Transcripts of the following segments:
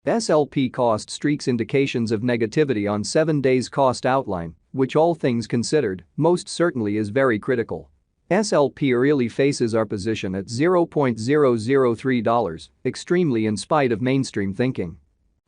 SLP cost streaks indications of negativity on 7 days cost outline, which all things considered, most certainly is very critical. SLP really faces our position at $0.003, extremely in spite of mainstream thinking.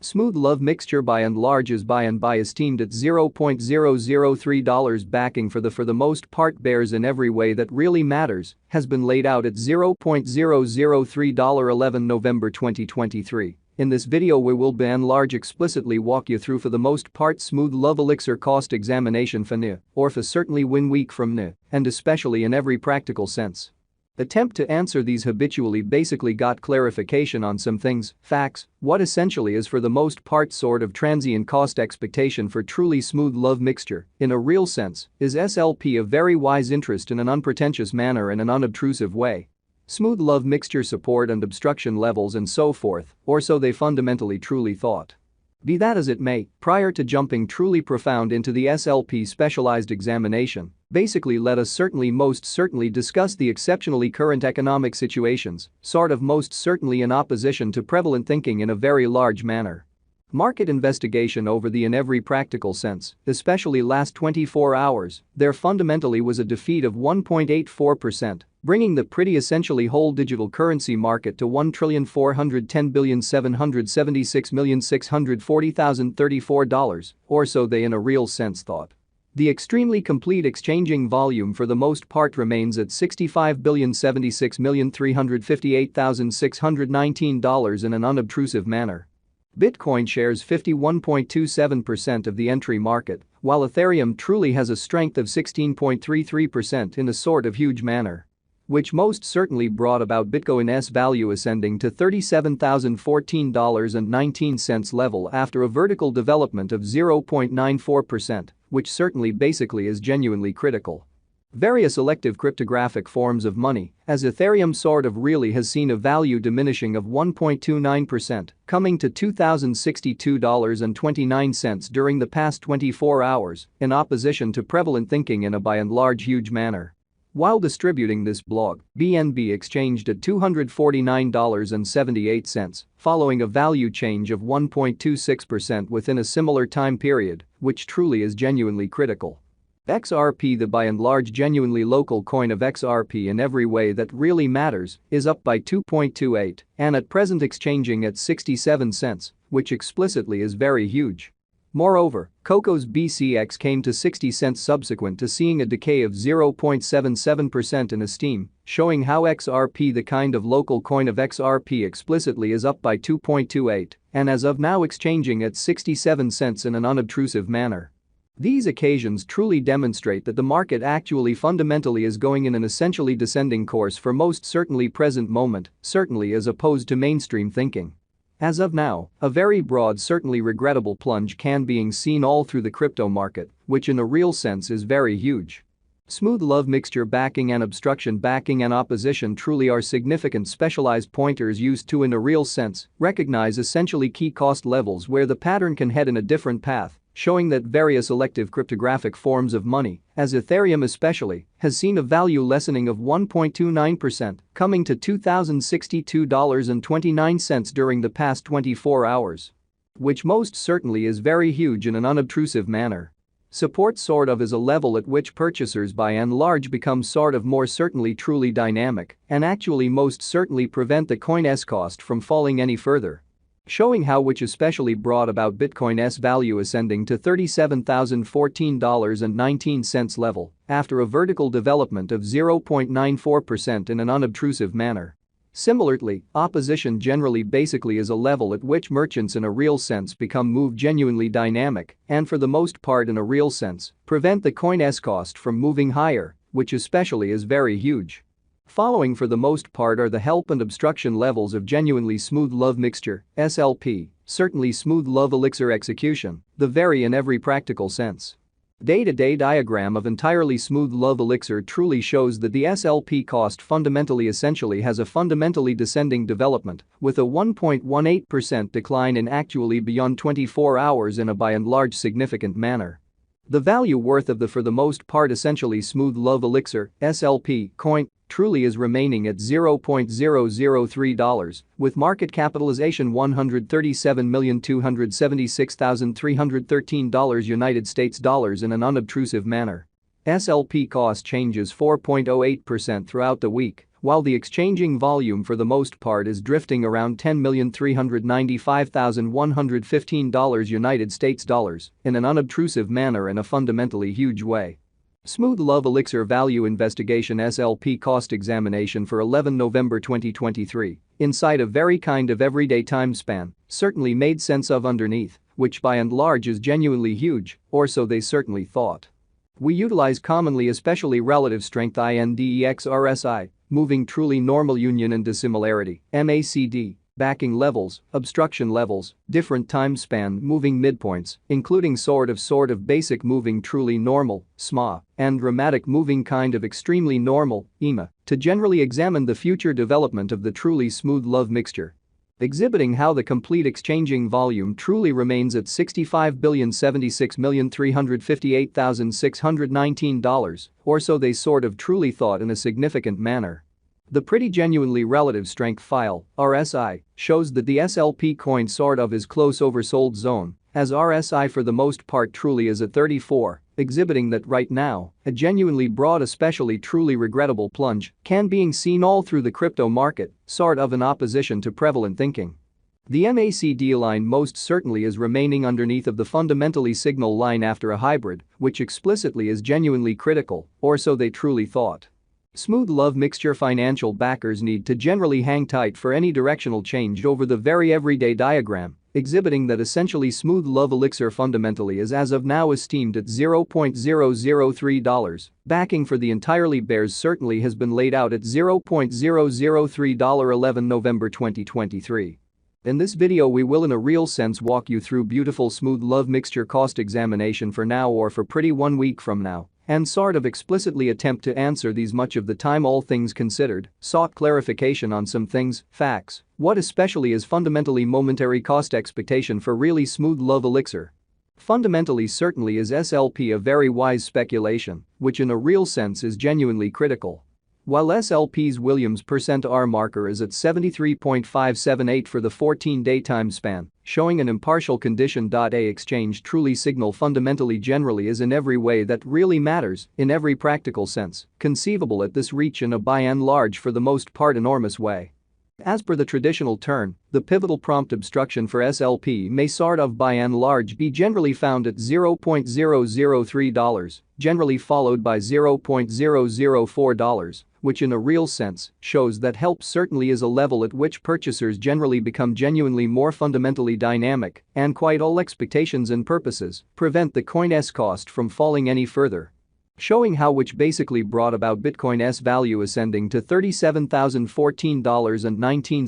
Smooth love mixture by and large is by and by esteemed at $0.003 backing for the most part bears in every way that really matters, has been laid out at $0.003 11 November 2023. In this video we will by and large explicitly walk you through for the most part smooth love elixir cost examination for NI, or for certainly win week from NI, and especially in every practical sense. Attempt to answer these habitually basically got clarification on some things, facts, what essentially is for the most part sort of transient cost expectation for truly smooth love mixture, in a real sense, is SLP a very wise interest in an unpretentious manner and an unobtrusive way. Smooth love mixture support and obstruction levels and so forth, or so they fundamentally truly thought. Be that as it may, prior to jumping truly profound into the SLP specialized examination, basically let us most certainly discuss the exceptionally current economic situations, sort of most certainly in opposition to prevalent thinking in a very large manner. Market investigation over the in every practical sense, especially last 24 hours, there fundamentally was a defeat of 1.84%, bringing the pretty essentially whole digital currency market to $1,410,776,640,034, or so they in a real sense thought. The extremely complete exchanging volume for the most part remains at $65,076,358,619 in an unobtrusive manner. Bitcoin shares 51.27% of the entry market, while Ethereum truly has a strength of 16.33% in a sort of huge manner. Which most certainly brought about Bitcoin's value ascending to $37,014.19 level after a vertical development of 0.94%, which certainly basically is genuinely critical. Various elective cryptographic forms of money, as Ethereum sort of really has seen a value diminishing of 1.29%, coming to $2,062.29 during the past 24 hours, in opposition to prevalent thinking in a by and large huge manner. While distributing this blog, BNB exchanged at $249.78, following a value change of 1.26% within a similar time period, which truly is genuinely critical. XRP, the by and large genuinely local coin of XRP in every way that really matters, is up by 2.28 and at present exchanging at 67 cents, which explicitly is very huge. Moreover, Coco's BCX came to 60 cents subsequent to seeing a decay of 0.77% in esteem, showing how XRP, the kind of local coin of XRP, explicitly is up by 2.28 and as of now exchanging at 67 cents in an unobtrusive manner. These occasions truly demonstrate that the market actually fundamentally is going in an essentially descending course for most certainly present moment, certainly as opposed to mainstream thinking. As of now, a very broad certainly regrettable plunge can being seen all through the crypto market, which in a real sense is very huge. Smooth love mixture backing and obstruction backing and opposition truly are significant specialized pointers used to in a real sense recognize essentially key cost levels where the pattern can head in a different path, showing that various elective cryptographic forms of money, as Ethereum especially, has seen a value lessening of 1.29%, coming to $2,062.29 during the past 24 hours. Which most certainly is very huge in an unobtrusive manner. Support sort of is a level at which purchasers by and large become sort of more certainly truly dynamic and actually most certainly prevent the coin's cost from falling any further. Showing how which especially brought about Bitcoin's value ascending to $37,014.19 level after a vertical development of 0.94% in an unobtrusive manner. Similarly, opposition generally basically is a level at which merchants in a real sense become move genuinely dynamic and for the most part in a real sense prevent the coin's cost from moving higher, which especially is very huge. Following for the most part are the help and obstruction levels of genuinely smooth love mixture, SLP, certainly smooth love elixir execution, the vary in every practical sense. Day-to-day diagram of entirely smooth love elixir truly shows that the SLP cost fundamentally essentially has a fundamentally descending development with a 1.18% decline in actually beyond 24 hours in a by and large significant manner. The value worth of the for the most part essentially smooth love elixir, SLP, coin truly is remaining at $0.003, with market capitalization $137,276,313 United States dollars in an unobtrusive manner. SLP cost changes 4.08% throughout the week, while the exchanging volume for the most part is drifting around $10,395,115 United States dollars in an unobtrusive manner in a fundamentally huge way. Smooth Love Elixir Value Investigation SLP Cost Examination for 11 November 2023, inside a very kind of everyday time span, certainly made sense of underneath, which by and large is genuinely huge, or so they certainly thought. We utilize commonly especially relative strength index RSI, moving truly normal union and dissimilarity, MACD, backing levels, obstruction levels, different time span moving midpoints, including sort of basic moving truly normal, SMA, and dramatic moving kind of extremely normal, EMA, to generally examine the future development of the truly smooth love mixture. Exhibiting how the complete exchanging volume truly remains at $65,076,358,619, or so they sort of truly thought in a significant manner. The pretty genuinely relative strength file, RSI, shows that the SLP coin sort of is close oversold zone, as RSI for the most part truly is at 34, exhibiting that right now, a genuinely broad especially truly regrettable plunge can being seen all through the crypto market, sort of in opposition to prevalent thinking. The MACD line most certainly is remaining underneath of the fundamentally signal line after a hybrid, which explicitly is genuinely critical, or so they truly thought. Smooth love mixture financial backers need to generally hang tight for any directional change over the very everyday diagram, exhibiting that essentially smooth love elixir fundamentally is as of now esteemed at $0.003. Backing for the entirely bears certainly has been laid out at $0.003 11 November 2023. In this video we will in a real sense walk you through beautiful smooth love mixture cost examination for now or for pretty 1 week from now, and sort of explicitly attempt to answer these much of the time all things considered, sought clarification on some things, facts, what especially is fundamentally momentary cost expectation for really smooth love elixir. Fundamentally certainly is SLP a very wise speculation, which in a real sense is genuinely critical. While SLP's Williams %R marker is at 73.578 for the 14-day time span, showing an impartial condition. A exchange truly signal fundamentally generally is in every way that really matters, in every practical sense, conceivable at this reach in a by and large for the most part enormous way. As per the traditional turn, the pivotal prompt obstruction for SLP may sort of by and large be generally found at $0.003, generally followed by $0.004, which in a real sense shows that help certainly is a level at which purchasers generally become genuinely more fundamentally dynamic and quite all expectations and purposes prevent the coin's cost from falling any further. Showing how which basically brought about Bitcoin's value ascending to $37,014.19